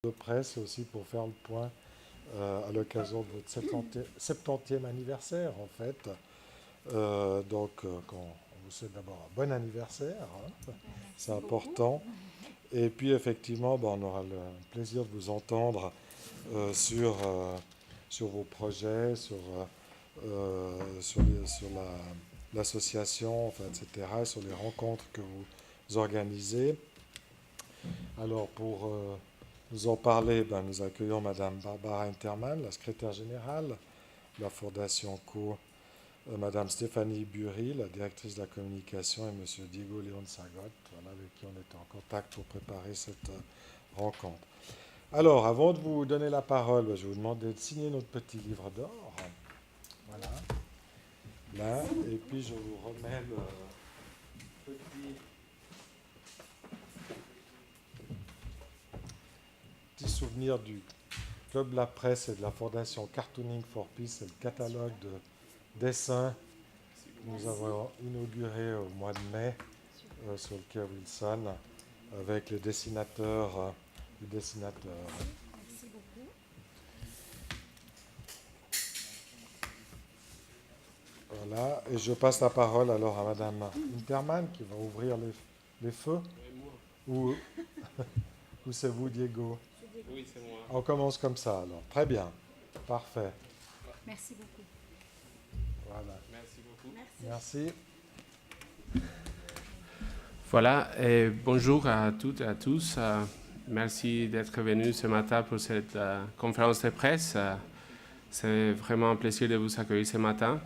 de presse aussi pour faire le point à l'occasion de votre 70e anniversaire en fait. On vous souhaite d'abord un bon anniversaire, hein, c'est important. Et puis effectivement, on aura le plaisir de vous entendre sur vos projets, sur l'association, enfin, etc., sur les rencontres que vous organisez. Alors pour nous en parler, nous accueillons Madame Barbara Hintermann, la secrétaire générale de la Fondation Co, Madame Stéphanie Bury, la directrice de la communication, et Monsieur Diego Leon Sagot, avec qui on est en contact pour préparer cette rencontre. Alors, avant de vous donner la parole, je vais vous demander de signer notre petit livre d'or. Voilà. Là, et puis je vous remets le petit souvenir du Club La Presse et de la Fondation Cartooning for Peace, c'est le catalogue de dessins que nous avons inauguré au mois de mai sur le quai Wilson avec les dessinateurs du dessinateur. Merci beaucoup. Voilà, et je passe la parole alors à Madame Hintermann qui va ouvrir les feux. Ou c'est vous, Diego? Oui, c'est moi. On commence comme ça alors. Très bien. Parfait. Merci beaucoup. Voilà. Merci beaucoup. Merci. Voilà, et bonjour à toutes et à tous. Merci d'être venus ce matin pour cette conférence de presse. C'est vraiment un plaisir de vous accueillir ce matin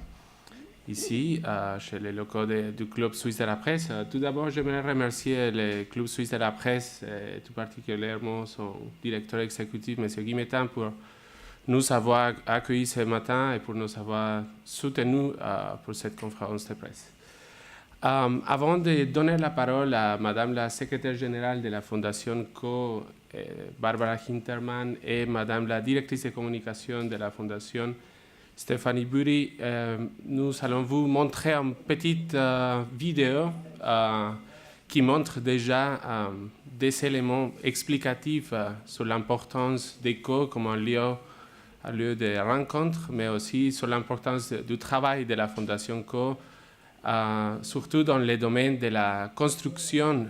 ici, chez les locaux du Club Suisse de la Presse. Tout d'abord, j'aimerais remercier le Club Suisse de la Presse, et tout particulièrement son directeur exécutif, M. Guy Métain, pour nous avoir accueillis ce matin et pour nous avoir soutenus pour cette conférence de presse. Avant de donner la parole à Madame la secrétaire générale de la Fondation Co, Barbara Hintermann, et Madame la directrice de communication de la Fondation, Stéphanie Bury, nous allons vous montrer une petite vidéo qui montre déjà des éléments explicatifs sur l'importance des co comme un lieu de rencontre, mais aussi sur l'importance du travail de la Fondation Co, surtout dans le domaine de la construction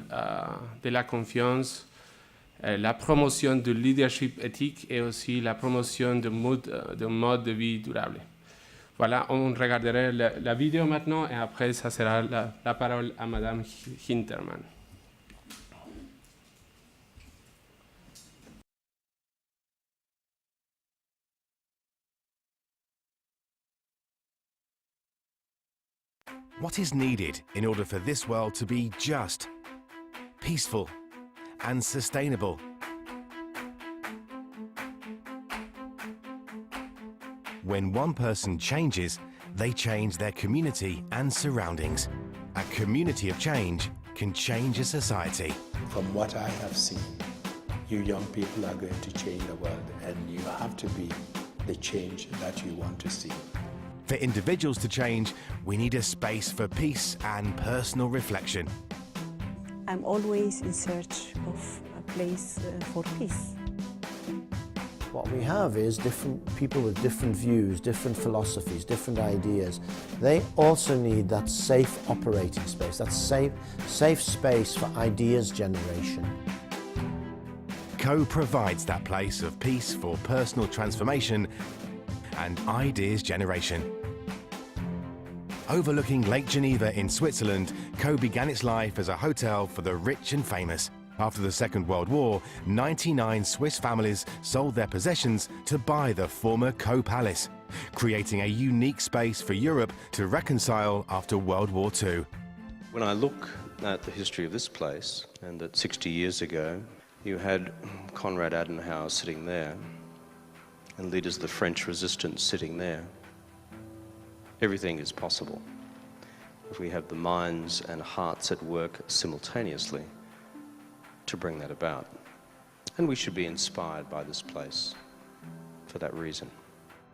de la confiance, la promotion du leadership éthique et aussi la promotion d'un mode de vie durable. Voilà, on regarderait la vidéo maintenant et après, ça sera la parole à Madame Hintermann. What is needed in order for this world to be just, peaceful, and sustainable? When one person changes, they change their community and surroundings. A community of change can change a society. From what I have seen, you young people are going to change the world, and you have to be the change that you want to see. For individuals to change, we need a space for peace and personal reflection. I'm always in search of a place for peace. What we have is different people with different views, different philosophies, different ideas. They also need that safe operating space, that safe space for ideas generation. Co provides that place of peace for personal transformation and ideas generation. Overlooking Lake Geneva in Switzerland, Co began its life as a hotel for the rich and famous. After the Second World War, 99 Swiss families sold their possessions to buy the former Co Palace, creating a unique space for Europe to reconcile after World War II. When I look at the history of this place, and that 60 years ago you had Konrad Adenauer sitting there, and leaders of the French resistance sitting there, everything is possible if we have the minds and hearts at work simultaneously to bring that about. And we should be inspired by this place for that reason.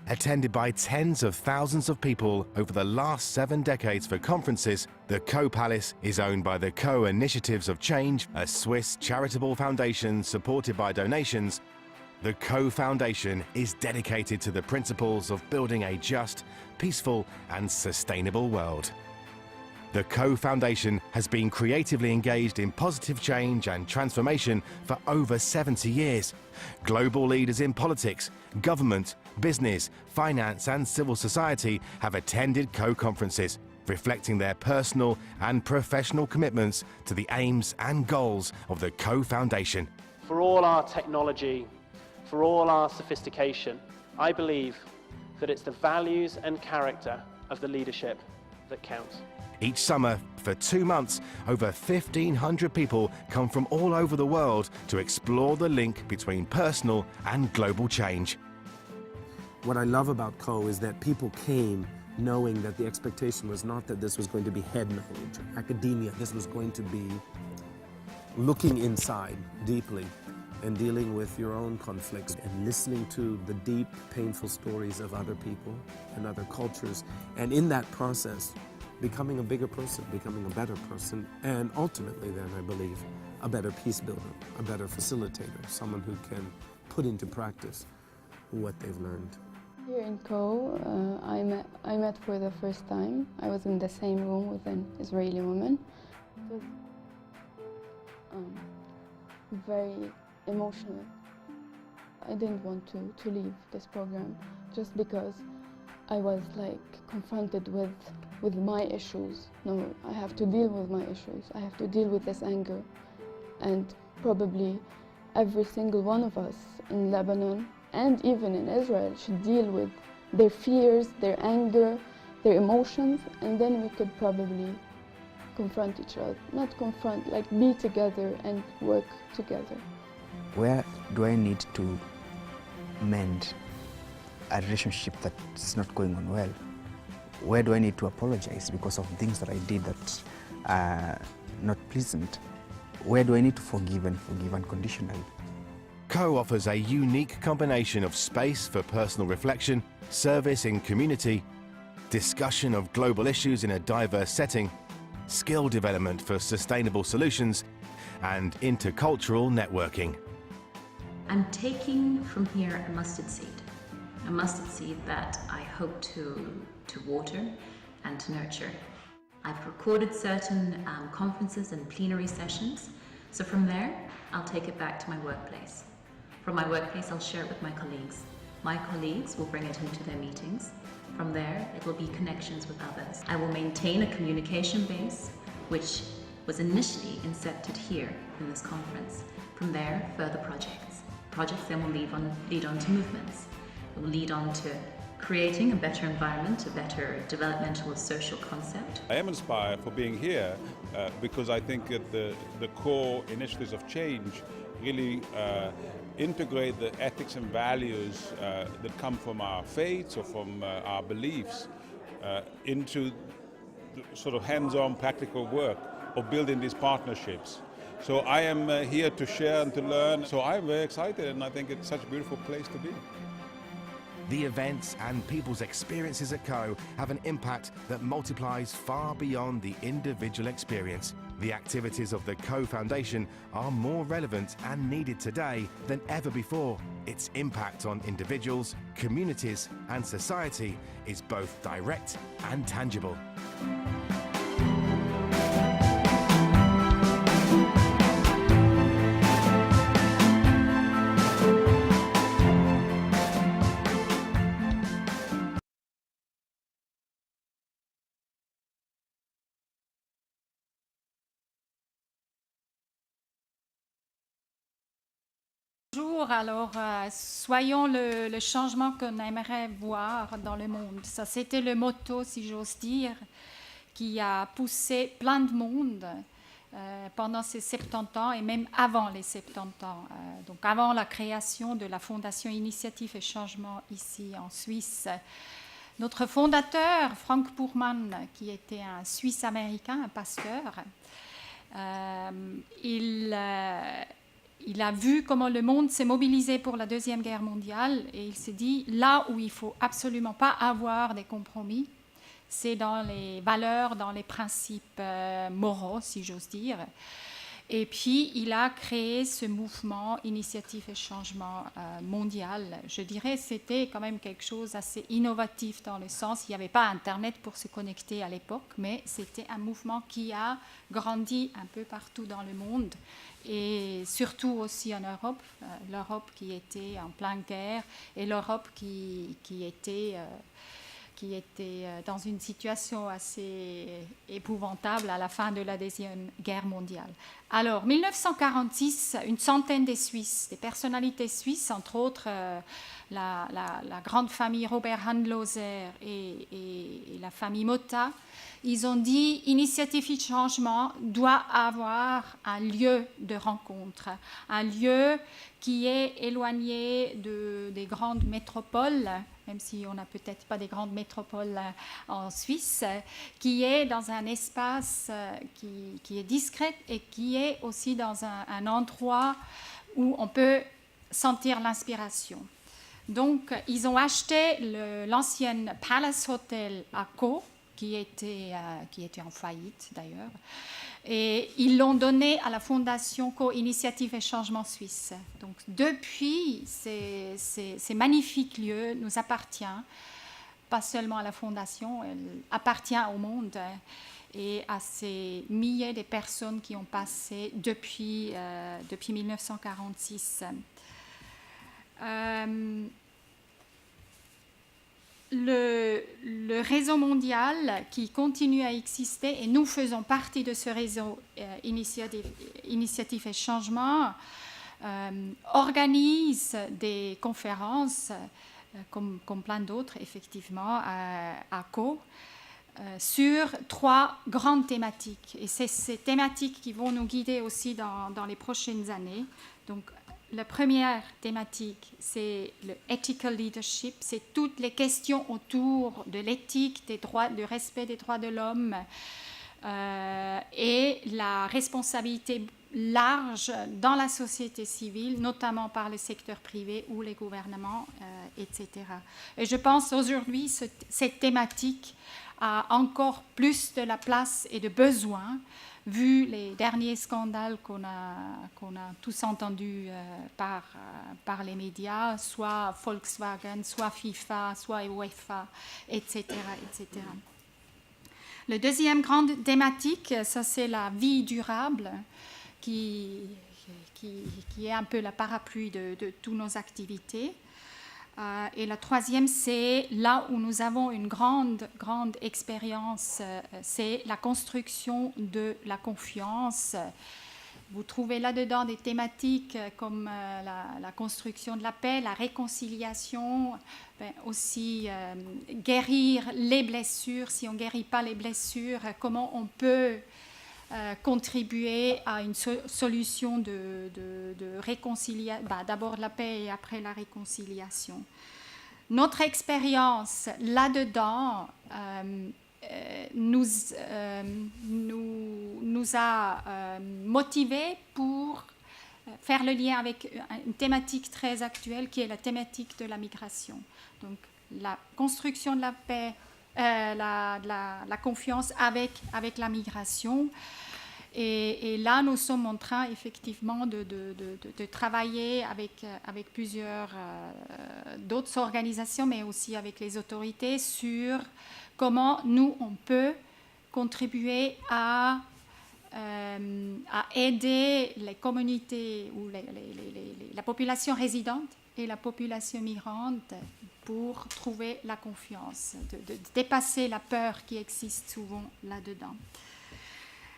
Attended by tens of thousands of people over the last 7 decades for conferences, the Co Palace is owned by the Co Initiatives of Change, a Swiss charitable foundation supported by donations, The Co Foundation is dedicated to the principles of building a just, peaceful and sustainable world. The Co Foundation has been creatively engaged in positive change and transformation for over 70 years. Global leaders in politics, government, business, finance and civil society have attended Co conferences, reflecting their personal and professional commitments to the aims and goals of the Co Foundation. For all our technology, for all our sophistication, I believe that it's the values and character of the leadership that counts. Each summer, for 2 months, over 1,500 people come from all over the world to explore the link between personal and global change. What I love about Co is that people came knowing that the expectation was not that this was going to be head knowledge, academia. This was going to be looking inside deeply and dealing with your own conflicts and listening to the deep, painful stories of other people and other cultures. And in that process, becoming a bigger person, becoming a better person, and ultimately then, I believe, a better peace builder, a better facilitator, someone who can put into practice what they've learned. Here in Co, I met for the first time. I was in the same room with an Israeli woman. It was very emotional. I didn't want to leave this program just because I was like confronted with my issues. No, I have to deal with my issues. I have to deal with this anger. And probably every single one of us in Lebanon and even in Israel should deal with their fears, their anger, their emotions, and then we could probably confront each other. Not confront, like be together and work together. Where do I need to mend a relationship that's not going on well? Where do I need to apologize because of things that I did that are not pleasant? Where do I need to forgive and forgive unconditionally? Co offers a unique combination of space for personal reflection, service in community, discussion of global issues in a diverse setting, skill development for sustainable solutions, and intercultural networking. I'm taking from here a mustard seed that I hope to water and to nurture. I've recorded certain conferences and plenary sessions, so from there I'll take it back to my workplace. From my workplace I'll share it with my colleagues. My colleagues will bring it into their meetings. From there it will be connections with others. I will maintain a communication base which was initially incepted here in this conference. From there, further projects. Projects then will lead on to movements. It will lead on to creating a better environment, a better developmental social concept. I am inspired for being here because I think that the core initiatives of change really integrate the ethics and values that come from our faiths or from our beliefs into sort of hands-on practical work of building these partnerships. So I am here to share and to learn. So I'm very excited and I think it's such a beautiful place to be. The events and people's experiences at Co have an impact that multiplies far beyond the individual experience. The activities of the Co Foundation are more relevant and needed today than ever before. Its impact on individuals, communities and society is both direct and tangible. Bonjour, alors soyons le changement qu'on aimerait voir dans le monde. Ça, c'était le motto, si j'ose dire, qui a poussé plein de monde pendant ces 70 ans et même avant les 70 ans. Donc avant la création de la Fondation Initiative et Changement ici en Suisse. Notre fondateur, Frank Bourman, qui était un Suisse-américain, un pasteur, il a vu comment le monde s'est mobilisé pour la Deuxième Guerre mondiale et il s'est dit, là où il ne faut absolument pas avoir des compromis, c'est dans les valeurs, dans les principes moraux, si j'ose dire. Et puis, il a créé ce mouvement Initiative et Changement mondial. Je dirais que c'était quand même quelque chose d'assez innovatif dans le sens, il n'y avait pas Internet pour se connecter à l'époque, mais c'était un mouvement qui a grandi un peu partout dans le monde et surtout aussi en Europe. L'Europe qui était en pleine guerre et l'Europe qui était dans une situation assez épouvantable à la fin de la Deuxième Guerre mondiale. Alors, 1946, une centaine de Suisses, des personnalités suisses, entre autres la grande famille Robert Handloser et la famille Motta, ils ont dit Initiative et Changement doit avoir un lieu de rencontre, un lieu qui est éloigné des grandes métropoles, même si on n'a peut-être pas des grandes métropoles en Suisse, qui est dans un espace qui est discret et qui est aussi dans un endroit où on peut sentir l'inspiration. Donc, ils ont acheté l'ancienne Palace Hotel à Caux, qui était en faillite d'ailleurs, et ils l'ont donné à la fondation Co-Initiative et Changement Suisse. Donc depuis, ces magnifiques lieux nous appartient, pas seulement à la fondation, elle appartient au monde et à ces milliers de personnes qui ont passé depuis 1946. Le réseau mondial qui continue à exister, et nous faisons partie de ce réseau Initiative et Changement, organise des conférences, comme plein d'autres, effectivement, à Caux, sur 3 grandes thématiques. Et c'est ces thématiques qui vont nous guider aussi dans les prochaines années. Donc, la première thématique, c'est le ethical leadership, c'est toutes les questions autour de l'éthique, des droits, du respect des droits de l'homme et la responsabilité large dans la société civile, notamment par le secteur privé ou les gouvernements, etc. Et je pense aujourd'hui cette thématique a encore plus de la place et de besoin vu les derniers scandales qu'on a tous entendus par les médias, soit Volkswagen, soit FIFA, soit UEFA, etc., etc. La deuxième grande thématique, ça c'est la vie durable, qui est un peu la parapluie de toutes nos activités. Et la troisième, c'est là où nous avons une grande expérience, c'est la construction de la confiance. Vous trouvez là-dedans des thématiques comme la construction de la paix, la réconciliation, aussi guérir les blessures. Si on ne guérit pas les blessures, comment on peut contribuer à une solution de réconciliation, d'abord la paix et après la réconciliation. Notre expérience là-dedans nous a motivés pour faire le lien avec une thématique très actuelle qui est la thématique de la migration. Donc la construction de la paix, la confiance avec la migration. Et là, nous sommes en train effectivement de travailler avec plusieurs d'autres organisations, mais aussi avec les autorités, sur comment nous, on peut contribuer à aider les communautés ou la population résidente et la population migrante pour trouver la confiance, de dépasser la peur qui existe souvent là-dedans.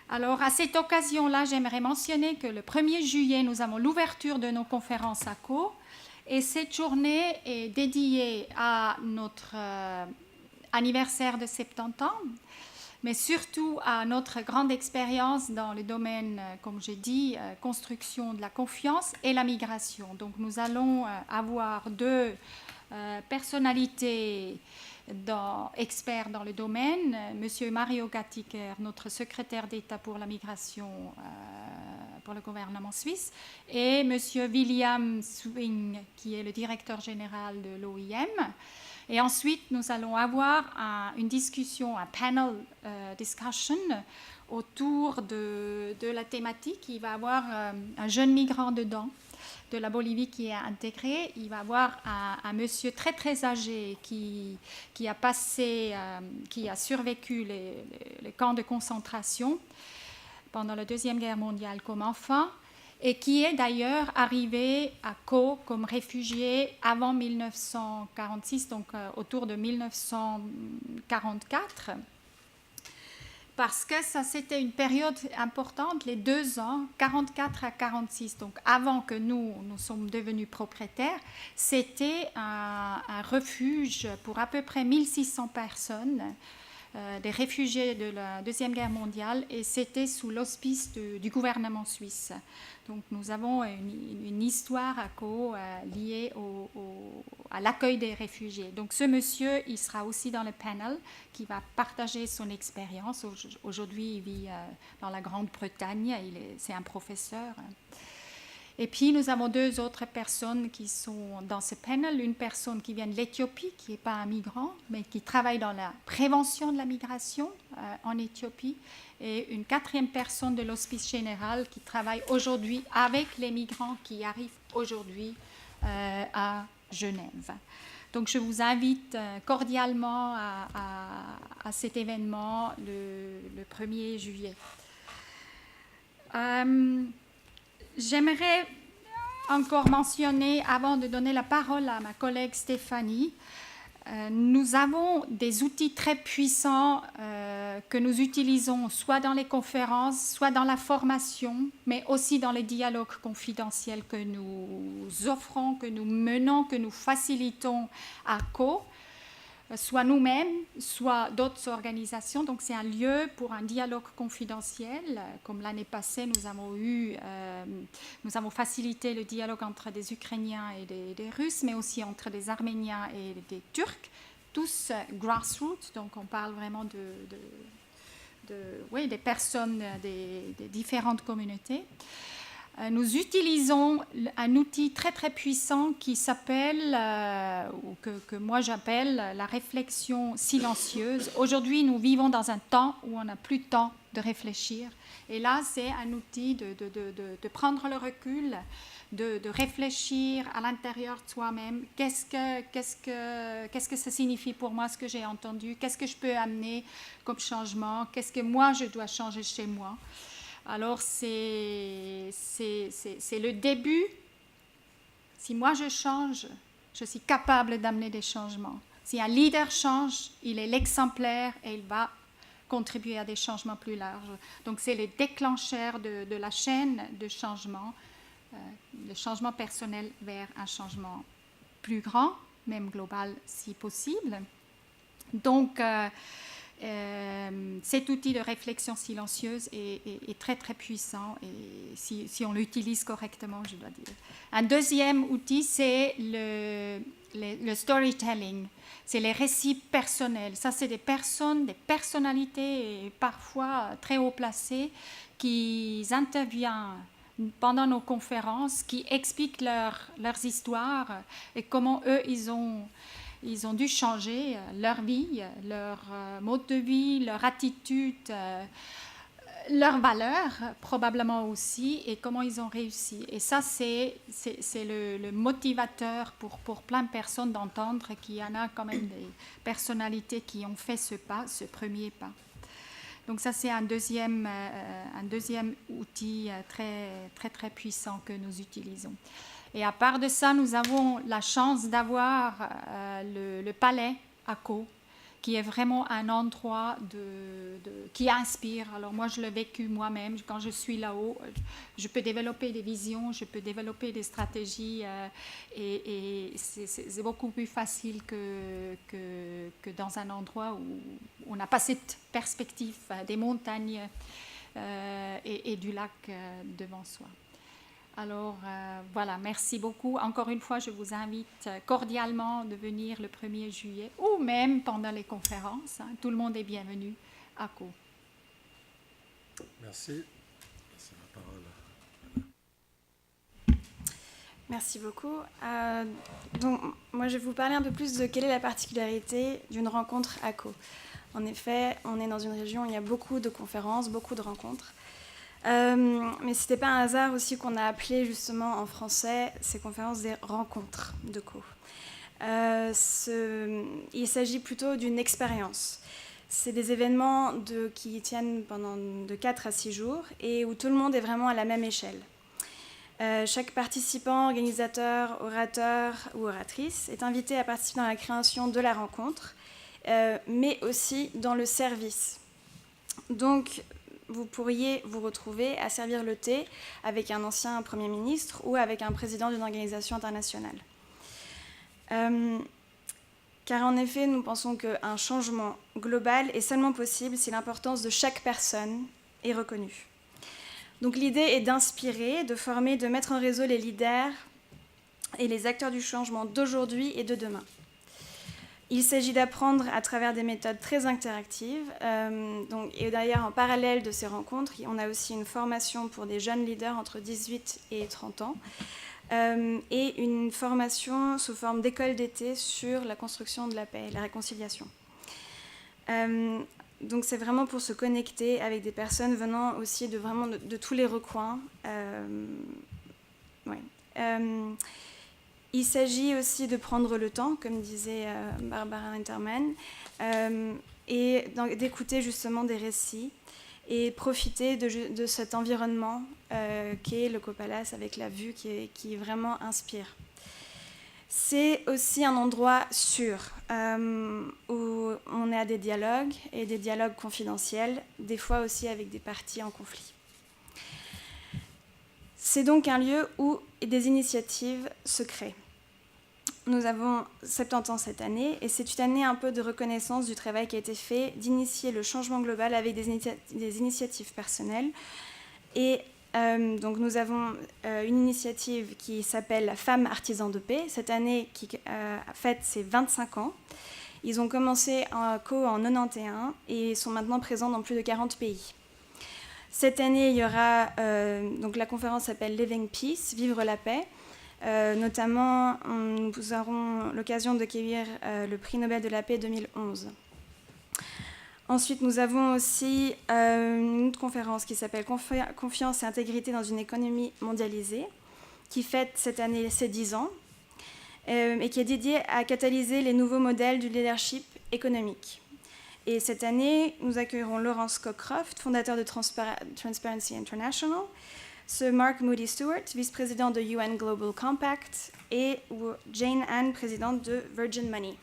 Alors, à cette occasion-là, j'aimerais mentionner que le 1er juillet, nous avons l'ouverture de nos conférences à Caux, et cette journée est dédiée à notre anniversaire de 70 ans, mais surtout à notre grande expérience dans le domaine, comme j'ai dit, construction de la confiance et la migration. Donc, nous allons avoir 2 personnalités experts dans le domaine, M. Mario Gattiker, notre secrétaire d'État pour la migration pour le gouvernement suisse, et M. William Swing, qui est le directeur général de l'OIM. Et ensuite, nous allons avoir une discussion, un panel discussion, autour de la thématique. Il va y avoir un jeune migrant dedans, de la Bolivie qui est intégré. Il va y avoir un monsieur très très âgé qui a survécu les camps de concentration pendant la Deuxième Guerre mondiale comme enfant, et qui est d'ailleurs arrivé à Kau comme réfugié avant 1946, donc autour de 1944, parce que ça c'était une période importante, les 2 ans, 44 à 46, donc avant que nous sommes devenus propriétaires, c'était un refuge pour à peu près 1600 personnes, des réfugiés de la Deuxième Guerre mondiale, et c'était sous l'auspice du gouvernement suisse. Donc nous avons une histoire à Kau liée à l'accueil des réfugiés. Donc ce monsieur, il sera aussi dans le panel qui va partager son expérience. Aujourd'hui, il vit dans la Grande-Bretagne, c'est un professeur. Et puis nous avons 2 autres personnes qui sont dans ce panel. Une personne qui vient de l'Éthiopie, qui n'est pas un migrant, mais qui travaille dans la prévention de la migration en Éthiopie. Et une 4e personne de l'Hospice général qui travaille aujourd'hui avec les migrants qui arrivent aujourd'hui à Genève. Donc je vous invite cordialement à cet événement le 1er juillet. J'aimerais encore mentionner, avant de donner la parole à ma collègue Stéphanie, nous avons des outils très puissants que nous utilisons soit dans les conférences, soit dans la formation, mais aussi dans les dialogues confidentiels que nous offrons, que nous menons, que nous facilitons à Kau, soit nous-mêmes, soit d'autres organisations. Donc c'est un lieu pour un dialogue confidentiel. Comme l'année passée, nous avons facilité le dialogue entre des Ukrainiens et des Russes, mais aussi entre des Arméniens et des Turcs, tous grassroots. Donc on parle vraiment des personnes des différentes communautés. Nous utilisons un outil très très puissant qui s'appelle, ou que moi j'appelle la réflexion silencieuse. Aujourd'hui, nous vivons dans un temps où on n'a plus de temps de réfléchir. Et là, c'est un outil de prendre le recul, de réfléchir à l'intérieur de soi-même. Qu'est-ce que ça signifie pour moi, ce que j'ai entendu? Qu'est-ce que je peux amener comme changement? Qu'est-ce que moi, je dois changer chez moi? Alors, c'est le début. Si moi je change, je suis capable d'amener des changements. Si un leader change, il est l'exemplaire et il va contribuer à des changements plus larges. Donc, c'est le déclencheur de la chaîne de changement, le changement personnel vers un changement plus grand, même global si possible. Donc, cet outil de réflexion silencieuse est très très puissant, et si on l'utilise correctement, je dois dire. Un deuxième outil, c'est le storytelling, c'est les récits personnels. Ça, c'est des personnes, des personnalités, et parfois très haut placées, qui interviennent pendant nos conférences, qui expliquent leurs histoires et comment eux, ils ont dû changer leur vie, leur mode de vie, leur attitude, leurs valeurs probablement aussi, et comment ils ont réussi. Et ça, c'est le motivateur pour plein de personnes d'entendre qu'il y en a quand même des personnalités qui ont fait ce pas, ce premier pas. Donc ça, c'est un deuxième outil très, très, très puissant que nous utilisons. Et à part de ça, nous avons la chance d'avoir le palais à Kau, qui est vraiment un endroit qui inspire. Alors moi, je l'ai vécu moi-même. Quand je suis là-haut, je peux développer des visions, je peux développer des stratégies, et c'est beaucoup plus facile que dans un endroit où on n'a pas cette perspective des montagnes et du lac devant soi. Alors voilà, merci beaucoup. Encore une fois, je vous invite cordialement de venir le 1er juillet ou même pendant les conférences. Tout le monde est bienvenu à Kau. Merci. C'est la parole. Merci beaucoup. Donc, moi, je vais vous parler un peu plus de quelle est la particularité d'une rencontre à Kau. En effet, on est dans une région où il y a beaucoup de conférences, beaucoup de rencontres. Mais ce n'était pas un hasard aussi qu'on a appelé justement en français ces conférences des rencontres de co. Il s'agit plutôt d'une expérience. C'est des événements qui tiennent pendant de 4 à 6 jours et où tout le monde est vraiment à la même échelle. Chaque participant, organisateur, orateur ou oratrice est invité à participer dans la création de la rencontre, mais aussi dans le service. Donc, vous pourriez vous retrouver à servir le thé avec un ancien Premier ministre ou avec un président d'une organisation internationale. Car en effet, nous pensons qu'un changement global est seulement possible si l'importance de chaque personne est reconnue. Donc l'idée est d'inspirer, de former, de mettre en réseau les leaders et les acteurs du changement d'aujourd'hui et de demain. Il s'agit d'apprendre à travers des méthodes très interactives. Et d'ailleurs, en parallèle de ces rencontres, on a aussi une formation pour des jeunes leaders entre 18 et 30 ans et une formation sous forme d'école d'été sur la construction de la paix et la réconciliation. Donc c'est vraiment pour se connecter avec des personnes venant aussi de tous les recoins. Il s'agit aussi de prendre le temps, comme disait Barbara Hinterman, et d'écouter justement des récits et profiter de cet environnement qu'est le Copalace avec la vue qui vraiment inspire. C'est aussi un endroit sûr où on est à des dialogues et des dialogues confidentiels, des fois aussi avec des parties en conflit. C'est donc un lieu où des initiatives se créent. Nous avons 70 ans cette année et c'est une année un peu de reconnaissance du travail qui a été fait, d'initier le changement global avec des initiatives personnelles. Et donc nous avons une initiative qui s'appelle la Femme Artisan de Paix, cette année qui fête ses 25 ans. Ils ont commencé en 91 et sont maintenant présents dans plus de 40 pays. Cette année, il y aura, donc la conférence s'appelle Living Peace, Vivre la paix. Notamment, nous aurons l'occasion d'accueillir le prix Nobel de la paix 2011. Ensuite, nous avons aussi une autre conférence qui s'appelle Confiance et intégrité dans une économie mondialisée, qui fête cette année ses 10 ans et qui est dédiée à catalyser les nouveaux modèles du leadership économique. Et cette année, nous accueillerons Laurence Cockcroft, fondateur de Transparency International, Sir Mark Moody Stewart, vice-président de UN Global Compact, et Jane Ann, présidente de Virgin Money.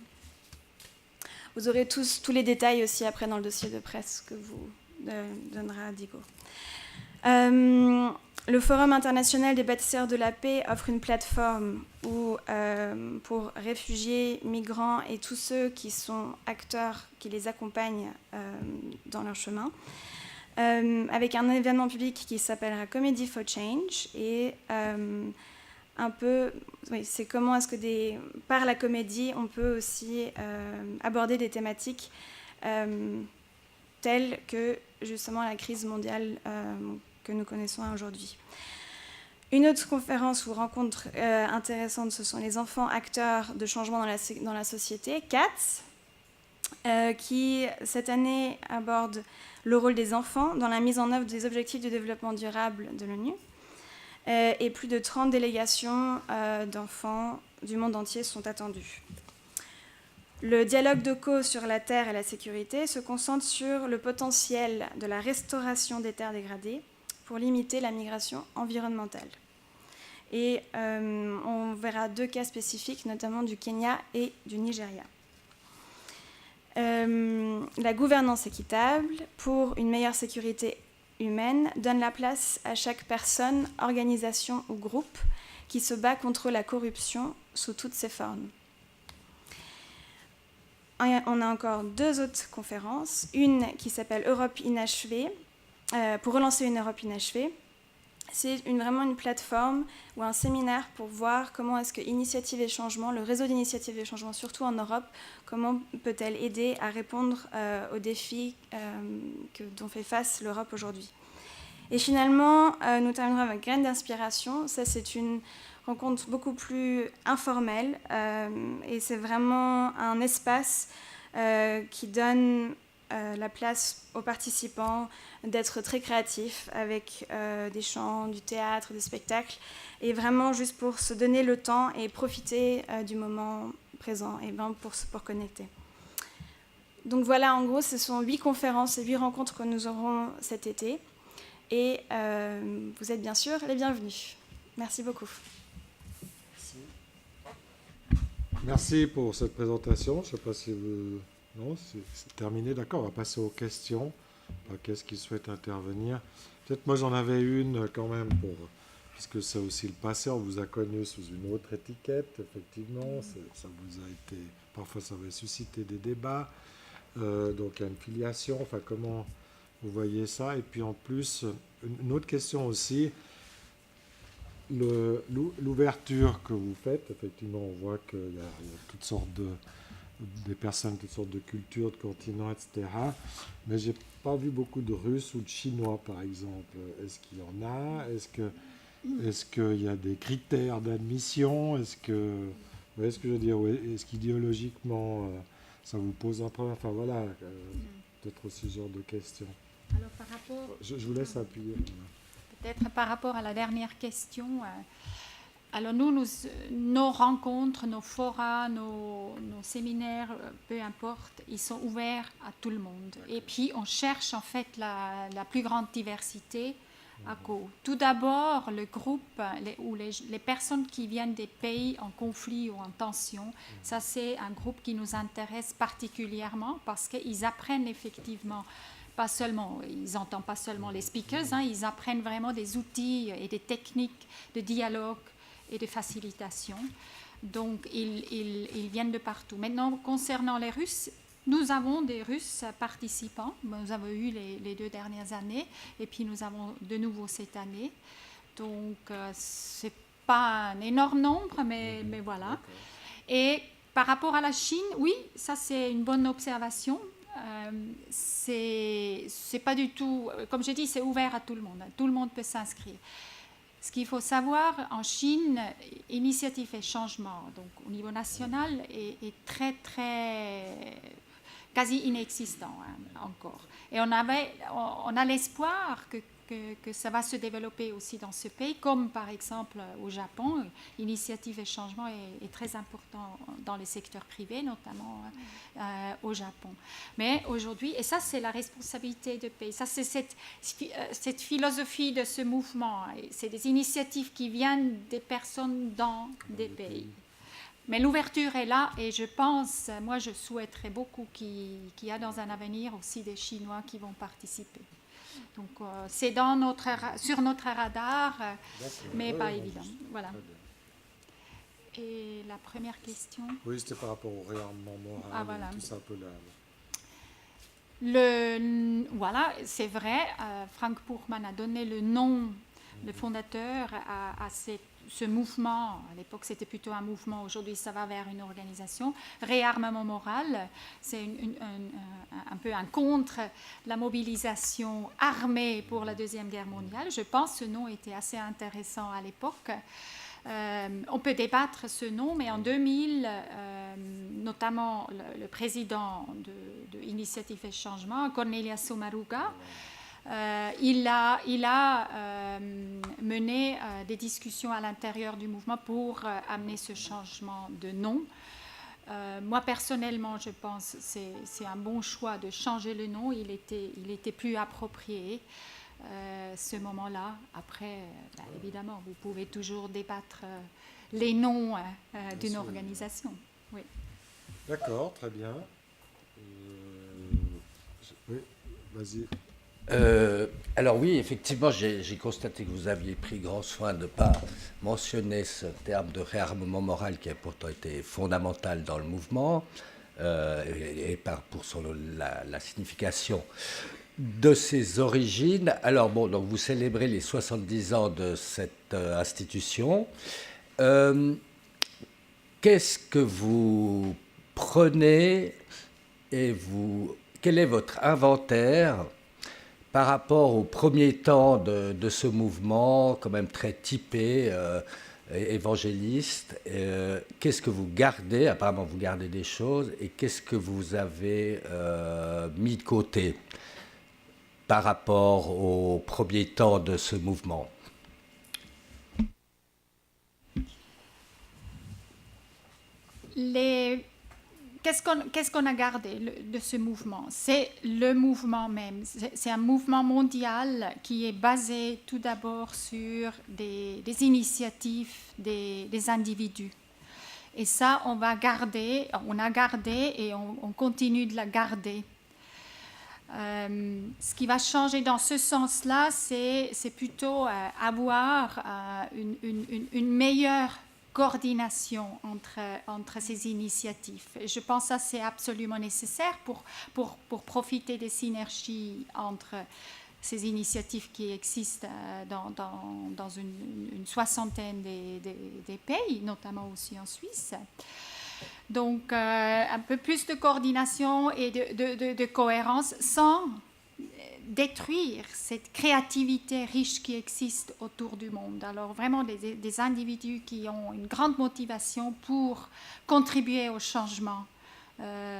Vous aurez tous les détails aussi après dans le dossier de presse que vous donnera Digo. Le Forum international des bâtisseurs de la paix offre une plateforme pour réfugiés, migrants et tous ceux qui sont acteurs, qui les accompagnent dans leur chemin, avec un événement public qui s'appellera Comedy for Change et c'est comment est-ce que par la comédie, on peut aussi aborder des thématiques telles que justement la crise mondiale que nous connaissons aujourd'hui. Une autre conférence ou rencontre intéressante, ce sont les enfants acteurs de changement dans la société, CATS, qui cette année aborde le rôle des enfants dans la mise en œuvre des objectifs de développement durable de l'ONU. Et plus de 30 délégations d'enfants du monde entier sont attendues. Le dialogue de co sur la terre et la sécurité se concentre sur le potentiel de la restauration des terres dégradées pour limiter la migration environnementale. Et on verra 2 cas spécifiques, notamment du Kenya et du Nigeria. La gouvernance équitable pour une meilleure sécurité humaine donne la place à chaque personne, organisation ou groupe qui se bat contre la corruption sous toutes ses formes. On a encore 2 autres conférences, une qui s'appelle Europe inachevée, pour relancer une Europe inachevée. C'est vraiment une plateforme ou un séminaire pour voir comment est-ce que Initiative et Changement, le réseau d'Initiative et Changement, surtout en Europe, comment peut-elle aider à répondre aux défis dont fait face l'Europe aujourd'hui. Et finalement, nous terminerons avec Graines d'inspiration. Ça, c'est une rencontre beaucoup plus informelle et c'est vraiment un espace qui donne la place aux participants d'être très créatifs avec des chants, du théâtre, des spectacles, et vraiment juste pour se donner le temps et profiter du moment présent et ben pour connecter. Donc voilà, en gros, ce sont 8 conférences et 8 rencontres que nous aurons cet été. Et vous êtes bien sûr les bienvenus. Merci beaucoup. Merci pour cette présentation. Je ne sais pas si vous... Non, c'est terminé. D'accord, on va passer aux questions. Qu'est-ce qui souhaite intervenir? Peut-être moi j'en avais une quand même, puisque c'est aussi le passé. On vous a connu sous une autre étiquette, effectivement. Ça vous a été... Parfois ça va susciter des débats. Donc il y a une filiation. Enfin, comment vous voyez ça? Et puis en plus, une autre question aussi. L'ouverture que vous faites, effectivement, on voit qu'il y a toutes sortes des personnes, toutes sortes de cultures, de continents, etc. Mais j'ai pas vu beaucoup de Russes ou de Chinois, par exemple. Est-ce qu'il y en a? Est-ce qu'il y a des critères d'admission? Est-ce que, vous voyez ce que je veux dire? Est-ce qu'idéologiquement, ça vous pose un problème? Enfin voilà, peut-être aussi ce genre de questions. Alors, par rapport... Je vous laisse appuyer. Peut-être par rapport à la dernière question, alors nos rencontres, nos forats, nos séminaires, peu importe, ils sont ouverts à tout le monde. Et puis on cherche en fait la plus grande diversité à Co. Tout d'abord, le groupe, les personnes qui viennent des pays en conflit ou en tension, ça c'est un groupe qui nous intéresse particulièrement parce qu'ils apprennent effectivement. Pas seulement, ils n'entendent pas seulement les speakers, ils apprennent vraiment des outils et des techniques de dialogue et de facilitation. Donc, ils viennent de partout. Maintenant, concernant les Russes, nous avons des Russes participants. Nous avons eu les 2 dernières années et puis nous avons de nouveau cette année. Donc, ce n'est pas un énorme nombre, mais voilà. Et par rapport à la Chine, oui, ça c'est une bonne observation. C'est pas du tout, comme je dis, c'est ouvert à tout le monde. Tout le monde peut s'inscrire. Ce qu'il faut savoir, en Chine, initiative et changement, donc au niveau national, est très, très, quasi inexistant encore. Et on a l'espoir que ça va se développer aussi dans ce pays, comme par exemple au Japon. Initiative et changement est très important dans le secteur privé, notamment au Japon. Mais aujourd'hui, et ça c'est la responsabilité du pays, ça c'est cette philosophie de ce mouvement, c'est des initiatives qui viennent des personnes dans des pays. Mais l'ouverture est là et je pense, moi je souhaiterais beaucoup qu'il y ait dans un avenir aussi des Chinois qui vont participer. Donc c'est sur notre radar, mais pas évident. Voilà. Et la première question? Oui, c'était par rapport au réarmement moral, voilà. Tout ça un peu là. Voilà, c'est vrai, Frank Puchmann a donné le nom, le fondateur, à ce mouvement. À l'époque, c'était plutôt un mouvement. Aujourd'hui, ça va vers une organisation. Réarmement moral, c'est un peu un contre la mobilisation armée pour la Deuxième Guerre mondiale. Je pense que ce nom était assez intéressant à l'époque. On peut débattre ce nom, mais en 2000, notamment le président de Initiative et Changement, Cornelia Sommaruga, il a mené des discussions à l'intérieur du mouvement pour amener ce changement de nom. Moi, personnellement, je pense que c'est un bon choix de changer le nom. Il était plus approprié ce moment-là. Après, évidemment, vous pouvez toujours débattre les noms d'une organisation. Oui. D'accord, très bien. Oui, vas-y. Alors oui, effectivement, j'ai constaté que vous aviez pris grand soin de ne pas mentionner ce terme de réarmement moral qui a pourtant été fondamental dans le mouvement pour la signification de ses origines. Alors bon, donc vous célébrez les 70 ans de cette institution. Qu'est-ce que vous prenez et quel est votre inventaire par rapport au premier temps de ce mouvement, quand même très typé, évangéliste. Qu'est-ce que vous gardez? Apparemment, vous gardez des choses. Et qu'est-ce que vous avez mis de côté par rapport aux premiers temps de ce mouvement? Qu'est-ce qu'on a gardé de ce mouvement? C'est le mouvement même. C'est un mouvement mondial qui est basé tout d'abord sur des initiatives des individus. Et ça, on a gardé et on continue de la garder. Ce qui va changer dans ce sens-là, c'est plutôt avoir une meilleure coordination entre ces initiatives. Et je pense que ça, c'est absolument nécessaire pour profiter des synergies entre ces initiatives qui existent dans une soixantaine des pays, notamment aussi en Suisse. Donc, un peu plus de coordination et de cohérence sans détruire cette créativité riche qui existe autour du monde. Alors, vraiment, des individus qui ont une grande motivation pour contribuer au changement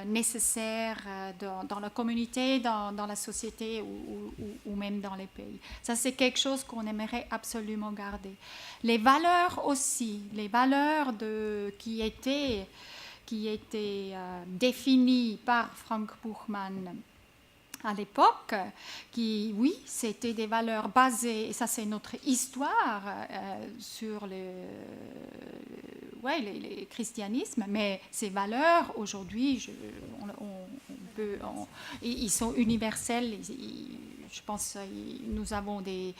nécessaire dans la communauté, dans la société ou même dans les pays. Ça, c'est quelque chose qu'on aimerait absolument garder. Les valeurs aussi, les valeurs qui étaient définies par Frank Buchmann à l'époque, oui, c'était des valeurs basées, et ça c'est notre histoire sur le christianisme, mais ces valeurs aujourd'hui, ils sont universels. Je pense nous avons des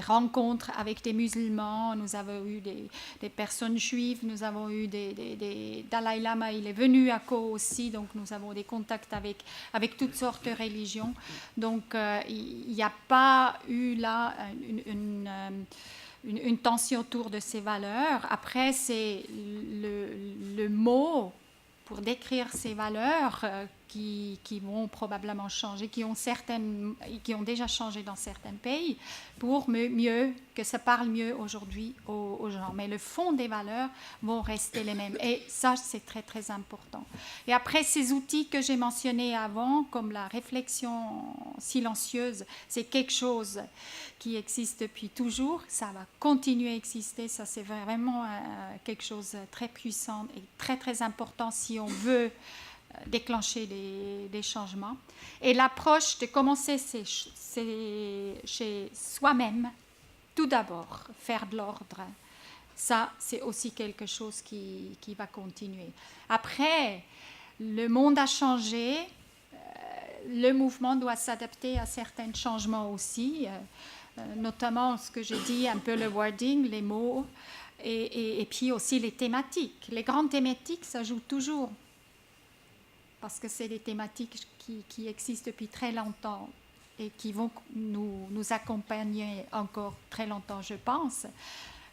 rencontres avec des musulmans, nous avons eu des personnes juives, nous avons eu des Dalai Lama, il est venu à Caux aussi, donc nous avons des contacts avec toutes sortes de religions. Donc il n'y a pas eu là une tension autour de ces valeurs. Après, c'est le mot pour décrire ces valeurs qui vont probablement changer, qui ont déjà changé dans certains pays, pour mieux que ça parle mieux aujourd'hui aux gens. Mais le fond des valeurs vont rester les mêmes. Et ça, c'est très, très important. Et après, ces outils que j'ai mentionnés avant, comme la réflexion silencieuse, c'est quelque chose qui existe depuis toujours. Ça va continuer à exister. Ça, c'est vraiment quelque chose de très puissant et très, très important si on veut déclencher des changements. Et l'approche de commencer, c'est chez soi-même, tout d'abord, faire de l'ordre. Ça, c'est aussi quelque chose qui va continuer. Après, le monde a changé, le mouvement doit s'adapter à certains changements aussi, notamment ce que j'ai dit, un peu le wording, les mots, et puis aussi les thématiques. Les grandes thématiques, ça joue toujours, parce que c'est des thématiques qui existent depuis très longtemps et qui vont nous accompagner encore très longtemps, je pense.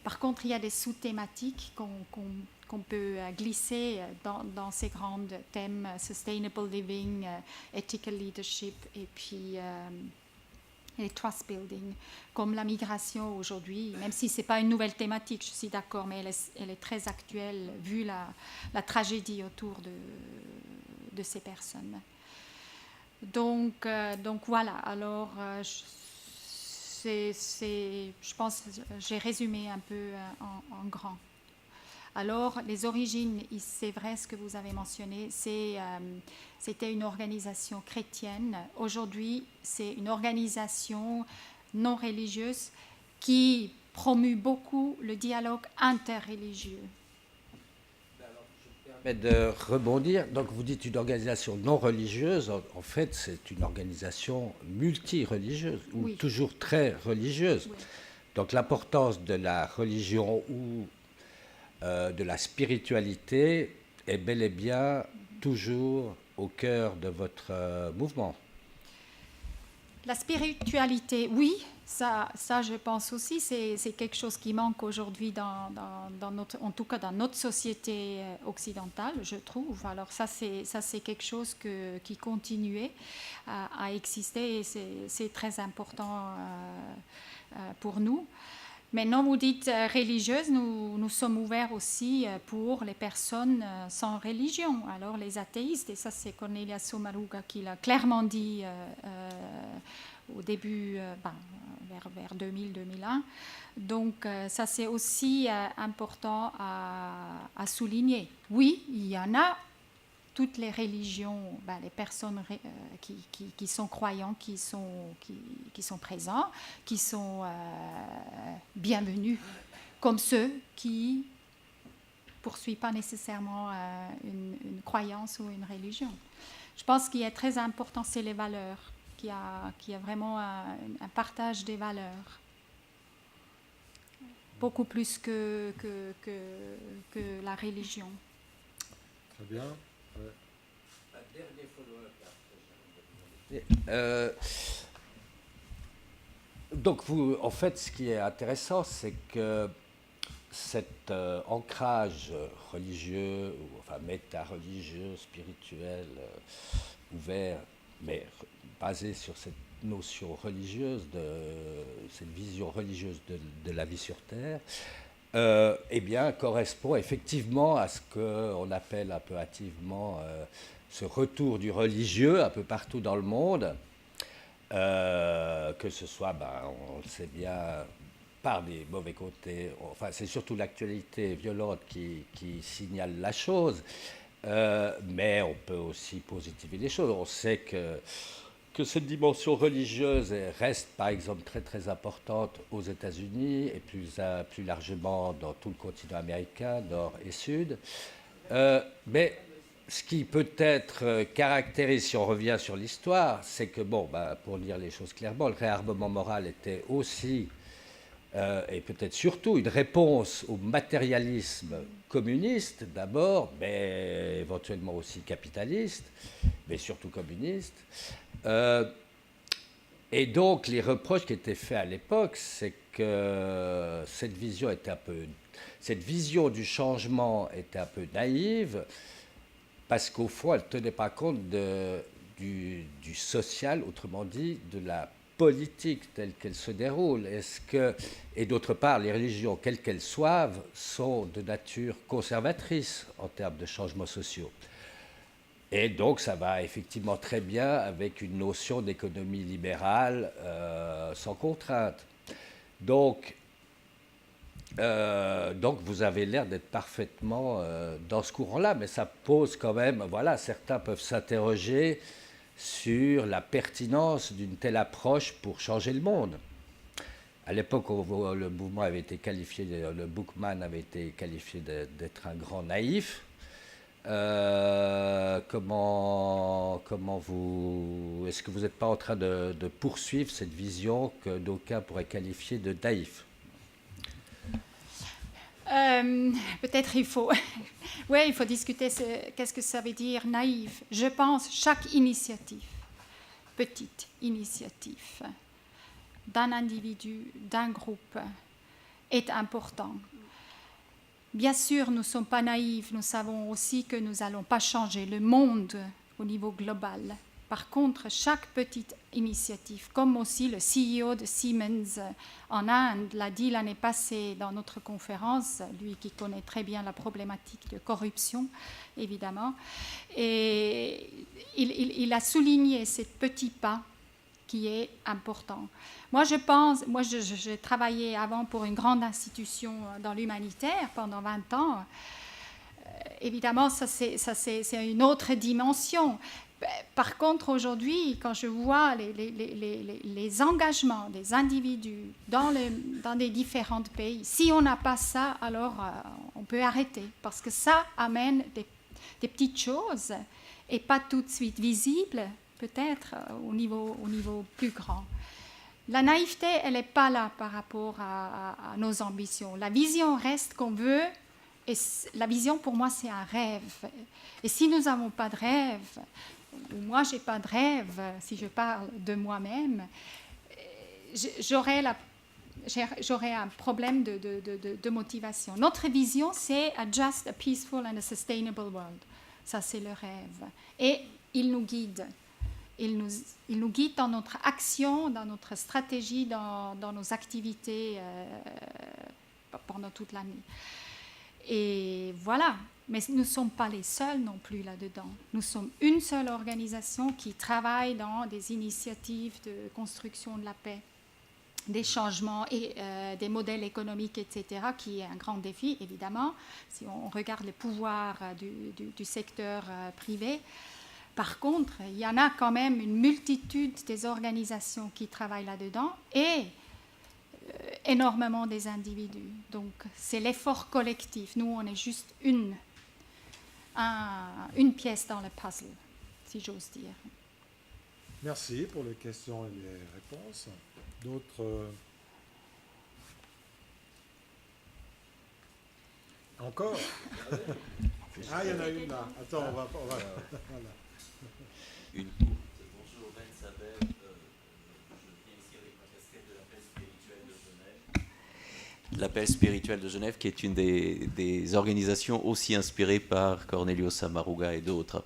Par contre, il y a des sous-thématiques qu'on peut glisser dans ces grands thèmes, sustainable living, ethical leadership et puis les trust building, comme la migration aujourd'hui, même si ce n'est pas une nouvelle thématique, je suis d'accord, mais elle est très actuelle vu la tragédie autour de ces personnes. Donc voilà, alors je pense que j'ai résumé un peu en grand. Alors, les origines, c'est vrai ce que vous avez mentionné, c'était une organisation chrétienne. Aujourd'hui, c'est une organisation non religieuse qui promue beaucoup le dialogue interreligieux. De rebondir, donc vous dites une organisation non religieuse, en fait c'est une organisation multi-religieuse ou oui. Toujours très religieuse. Oui. Donc l'importance de la religion ou de la spiritualité est bel et bien toujours au cœur de votre mouvement. La spiritualité, oui, ça je pense aussi, c'est quelque chose qui manque aujourd'hui en tout cas dans notre société occidentale, je trouve. Alors ça c'est quelque chose qui continuait à exister et c'est très important pour nous. Maintenant, vous dites religieuse, nous sommes ouverts aussi pour les personnes sans religion. Alors, les athéistes, et ça, c'est Cornelia Sommaruga qui l'a clairement dit au début, vers 2000-2001. Donc, ça, c'est aussi important à souligner. Oui, il y en a. Toutes les religions, les personnes qui sont croyants, qui sont présents, qui sont bienvenus, comme ceux qui ne poursuivent pas nécessairement une croyance ou une religion. Je pense qu'il est très important, c'est les valeurs, qu'il y a vraiment un partage des valeurs, beaucoup plus que la religion. Très bien. Donc, en fait, ce qui est intéressant, c'est que cet ancrage religieux, enfin méta-religieux, spirituel, ouvert, mais basé sur cette notion religieuse, cette vision religieuse de la vie sur Terre, eh bien, correspond effectivement à ce qu'on appelle un peu hâtivement ce retour du religieux un peu partout dans le monde, que ce soit, on le sait bien, par des mauvais côtés, enfin c'est surtout l'actualité violente qui signale la chose, mais on peut aussi positiver les choses. On sait que cette dimension religieuse reste par exemple très très importante aux États-Unis et plus largement dans tout le continent américain, nord et sud. Mais ce qui peut-être caractérise, si on revient sur l'histoire, c'est que, pour dire les choses clairement, le réarmement moral était aussi, et peut-être surtout, une réponse au matérialisme communiste d'abord, mais éventuellement aussi capitaliste, mais surtout communiste. Et donc, les reproches qui étaient faits à l'époque, c'est que cette vision du changement était un peu naïve, parce qu'au fond, elle ne tenait pas compte du social, autrement dit, de la politique telle qu'elle se déroule. Et d'autre part, les religions, quelles qu'elles soient, sont de nature conservatrice en termes de changements sociaux. Et donc, ça va effectivement très bien avec une notion d'économie libérale sans contrainte. Donc, vous avez l'air d'être parfaitement dans ce courant-là, mais ça pose quand même, certains peuvent s'interroger sur la pertinence d'une telle approche pour changer le monde. À l'époque où le mouvement avait été qualifié, le Bookman avait été qualifié d'être un grand naïf. Est-ce que vous n'êtes pas en train de poursuivre cette vision que d'aucuns pourraient qualifier de naïf? Peut-être il faut discuter qu'est-ce que ça veut dire naïf. Je pense chaque initiative, petite initiative d'un individu, d'un groupe, est important. Bien sûr, nous ne sommes pas naïfs, nous savons aussi que nous n'allons pas changer le monde au niveau global. Par contre, chaque petite initiative, comme aussi le CEO de Siemens en Inde l'a dit l'année passée dans notre conférence, lui qui connaît très bien la problématique de corruption, évidemment, et il a souligné ce petit pas qui est important. Moi, j'ai travaillé avant pour une grande institution dans l'humanitaire pendant 20 ans. Évidemment, ça c'est une autre dimension. Par contre, aujourd'hui, quand je vois les engagements des individus dans les différents pays, si on n'a pas ça, alors on peut arrêter, parce que ça amène des petites choses et pas tout de suite visibles, peut-être au niveau plus grand. La naïveté, elle n'est pas là par rapport à nos ambitions. La vision reste qu'on veut, et la vision pour moi c'est un rêve. Et si nous n'avons pas de rêve, ou moi j'ai pas de rêve, si je parle de moi-même, j'aurais un problème de motivation. Notre vision, c'est a just, a peaceful and a sustainable world. Ça, c'est le rêve. Et il nous guide. il nous guide dans notre action, dans notre stratégie, dans nos activités pendant toute l'année. Et voilà, mais nous ne sommes pas les seuls non plus là-dedans. Nous sommes une seule organisation qui travaille dans des initiatives de construction de la paix, des changements et des modèles économiques, etc., qui est un grand défi, évidemment, si on regarde le pouvoir du secteur privé. Par contre, il y en a quand même une multitude des organisations qui travaillent là-dedans et énormément des individus. Donc, c'est l'effort collectif. Nous, on est juste une pièce dans le puzzle, si j'ose dire. Merci pour les questions et les réponses. D'autres Encore Ah, il y en a une là. Attends, on va voilà. Une. Bonjour, Ben Sabel. Je viens ici avec ma casquette de l'appel spirituel de Genève. L'appel spirituel de Genève, qui est une des organisations aussi inspirées par Cornelio Samaruga et d'autres.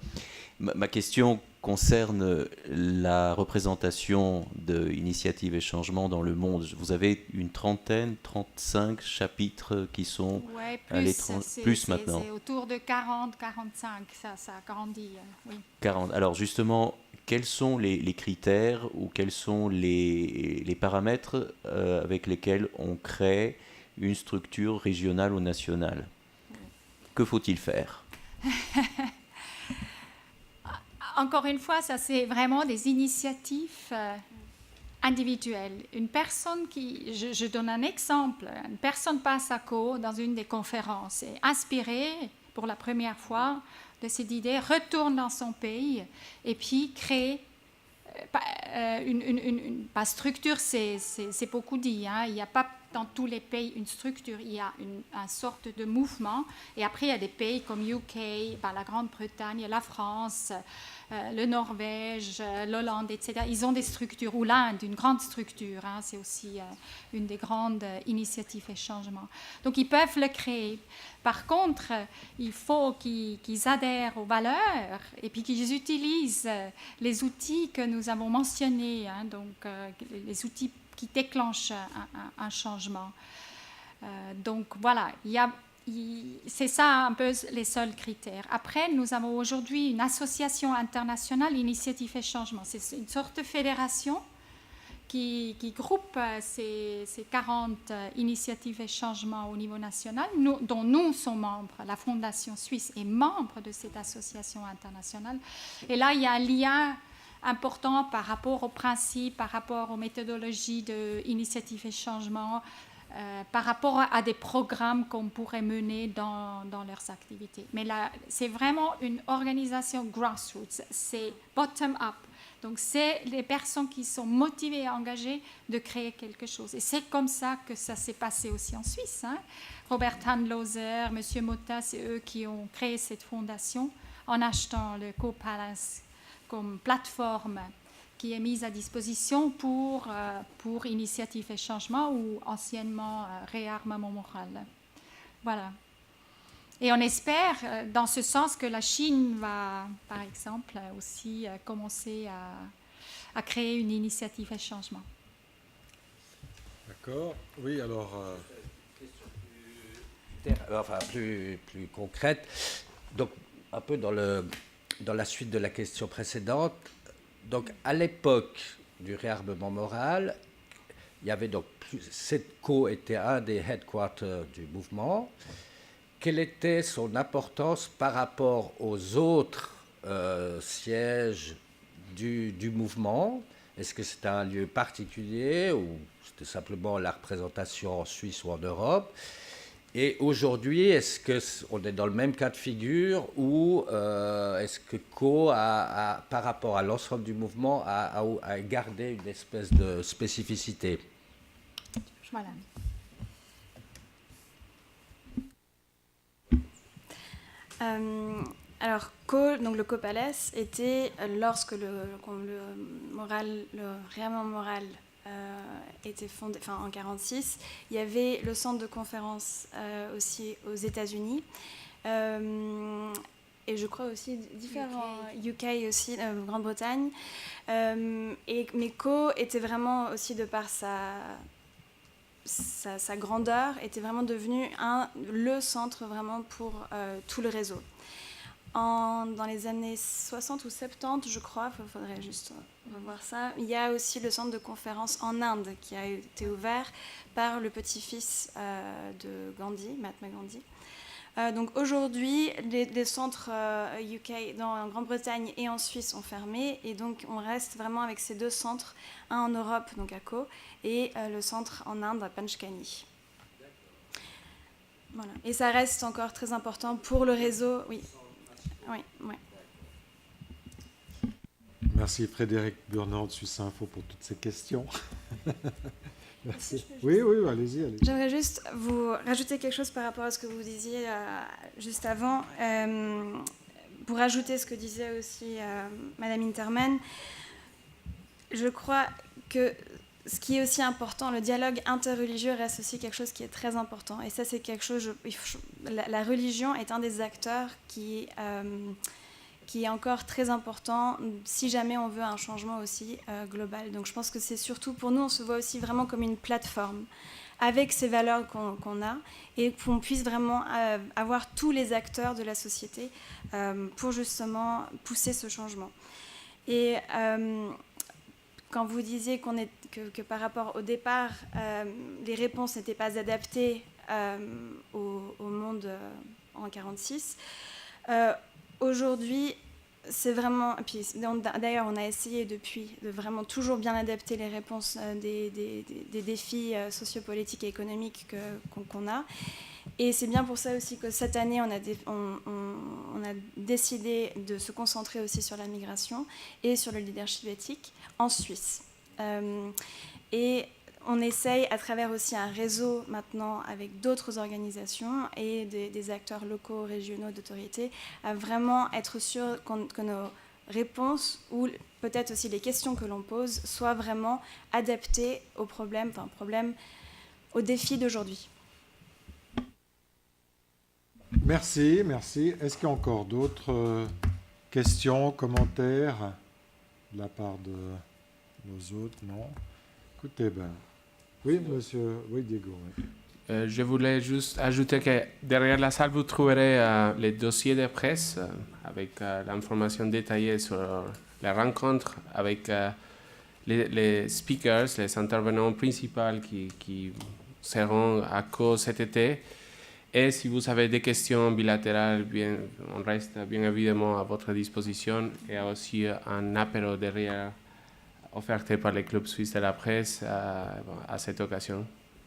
Ma question concerne la représentation de Initiative et Changement dans le monde. Vous avez une 35 chapitres qui sont à l'étranger, plus maintenant. C'est autour de 40, 45, ça a grandi, oui. 40. Alors justement, quels sont les critères ou quels sont les paramètres avec lesquels on crée une structure régionale ou nationale? Que faut-il faire? Encore une fois, ça c'est vraiment des initiatives individuelles. Une personne qui, je donne un exemple, une personne passe à Caux dans une des conférences, est inspirée pour la première fois de cette idée, retourne dans son pays et puis crée une structure, c'est beaucoup dit, hein. Il n'y a pas dans tous les pays une structure, il y a une sorte de mouvement. Et après, il y a des pays comme UK, la Grande-Bretagne, la France, le Norvège, l'Hollande, etc. Ils ont des structures, ou l'Inde, une grande structure. Hein, c'est aussi une des grandes initiatives et changements. Donc, ils peuvent le créer. Par contre, il faut qu'ils adhèrent aux valeurs et puis qu'ils utilisent les outils que nous avons mentionnés, hein, donc les outils qui déclenchent un changement. Donc, voilà, c'est ça un peu les seuls critères. Après, nous avons aujourd'hui une association internationale, Initiative et Changement. C'est une sorte de fédération qui groupe ces 40 initiatives et changements au niveau national, dont nous sommes membres. La Fondation suisse est membre de cette association internationale. Et là, il y a un lien important par rapport aux principes, par rapport aux méthodologies d'initiatives et changements, par rapport à des programmes qu'on pourrait mener dans leurs activités. Mais là, c'est vraiment une organisation grassroots, c'est bottom-up. Donc, c'est les personnes qui sont motivées et engagées de créer quelque chose. Et c'est comme ça que ça s'est passé aussi en Suisse. Hein. Robert Handloser, M. Motta, c'est eux qui ont créé cette fondation en achetant le Co-Palace comme plateforme qui est mise à disposition pour Initiative et Changement ou anciennement Réarmement moral. Voilà. Et on espère, dans ce sens, que la Chine va, par exemple, aussi commencer à créer une Initiative et Changement. D'accord. Oui, alors... plus concrète. Donc, un peu dans la suite de la question précédente. Donc, à l'époque du réarmement moral, il y avait donc CEDCO était un des headquarters du mouvement. Quelle était son importance par rapport aux autres sièges du mouvement? Est-ce que c'était un lieu particulier ou c'était simplement la représentation en Suisse ou en Europe? Et aujourd'hui, est-ce qu'on est dans le même cas de figure ou est-ce que CO, par rapport à l'ensemble du mouvement, a gardé une espèce de spécificité? Voilà. Alors, CO, donc le Co-Palace, était lorsque le réarmement moral était fondé, en 1946, il y avait le centre de conférence aussi aux États-Unis. et je crois aussi différents UK aussi, Grande-Bretagne. Mais Co était vraiment aussi de par sa grandeur, était vraiment devenu le centre vraiment pour tout le réseau. Dans les années 60 ou 70, je crois, il faudrait juste revoir ça, il y a aussi le centre de conférence en Inde qui a été ouvert par le petit-fils de Gandhi, Mahatma Gandhi. Donc aujourd'hui, les centres UK en Grande-Bretagne et en Suisse ont fermé, et donc on reste vraiment avec ces deux centres, un en Europe, donc à Co, et le centre en Inde à Panchkani. Voilà. Et ça reste encore très important pour le réseau. Oui. Merci Frédéric Burnand de Suisse Info pour toutes ces questions. Merci. Oui, allez-y. J'aimerais juste vous rajouter quelque chose par rapport à ce que vous disiez juste avant. Pour ajouter ce que disait aussi Madame Interman, je crois que ce qui est aussi important, le dialogue interreligieux reste aussi quelque chose qui est très important. Et ça, c'est quelque chose... La religion est un des acteurs qui est encore très important si jamais on veut un changement aussi global. Donc je pense que c'est surtout pour nous, on se voit aussi vraiment comme une plateforme avec ces valeurs qu'on a, et qu'on puisse vraiment avoir tous les acteurs de la société pour justement pousser ce changement. Et quand vous disiez que par rapport au départ, les réponses n'étaient pas adaptées au monde en 1946, aujourd'hui, c'est vraiment... Et puis, d'ailleurs, on a essayé depuis de vraiment toujours bien adapter les réponses des défis sociopolitiques et économiques qu'on a. Et c'est bien pour ça aussi que cette année, on a décidé de se concentrer aussi sur la migration et sur le leadership éthique en Suisse. Et on essaye, à travers aussi un réseau maintenant avec d'autres organisations et des acteurs locaux, régionaux, d'autorités, à vraiment être sûr que nos réponses ou peut-être aussi les questions que l'on pose soient vraiment adaptées aux problèmes, aux défis d'aujourd'hui. Merci. Est-ce qu'il y a encore d'autres questions, commentaires de la part de nos hôtes? Non. Écoutez, oui, monsieur, oui, Diego. Oui. Je voulais juste ajouter que derrière la salle, vous trouverez les dossiers de presse avec l'information détaillée sur la rencontre avec les speakers, les intervenants principaux qui seront à Co cet été. Et si vous avez des questions bilatérales, on reste bien évidemment à votre disposition. Il y a aussi un apéro derrière offert par le Club suisse de la presse à cette occasion.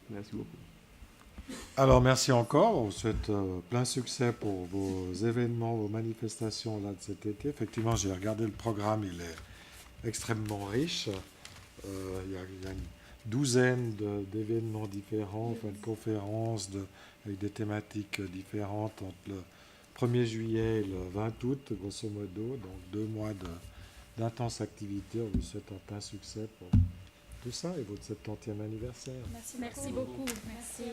Merci beaucoup. Alors, merci encore. On vous souhaite plein succès pour vos événements, vos manifestations là, de cet été. Effectivement, j'ai regardé le programme, il est extrêmement riche. Il y a une douzaine d'événements différents, enfin, de conférences avec des thématiques différentes entre le 1er juillet et le 20 août, grosso modo. Donc 2 mois d'intense activité. On vous souhaite un plein succès pour tout ça et votre 70e anniversaire. Merci beaucoup. Merci.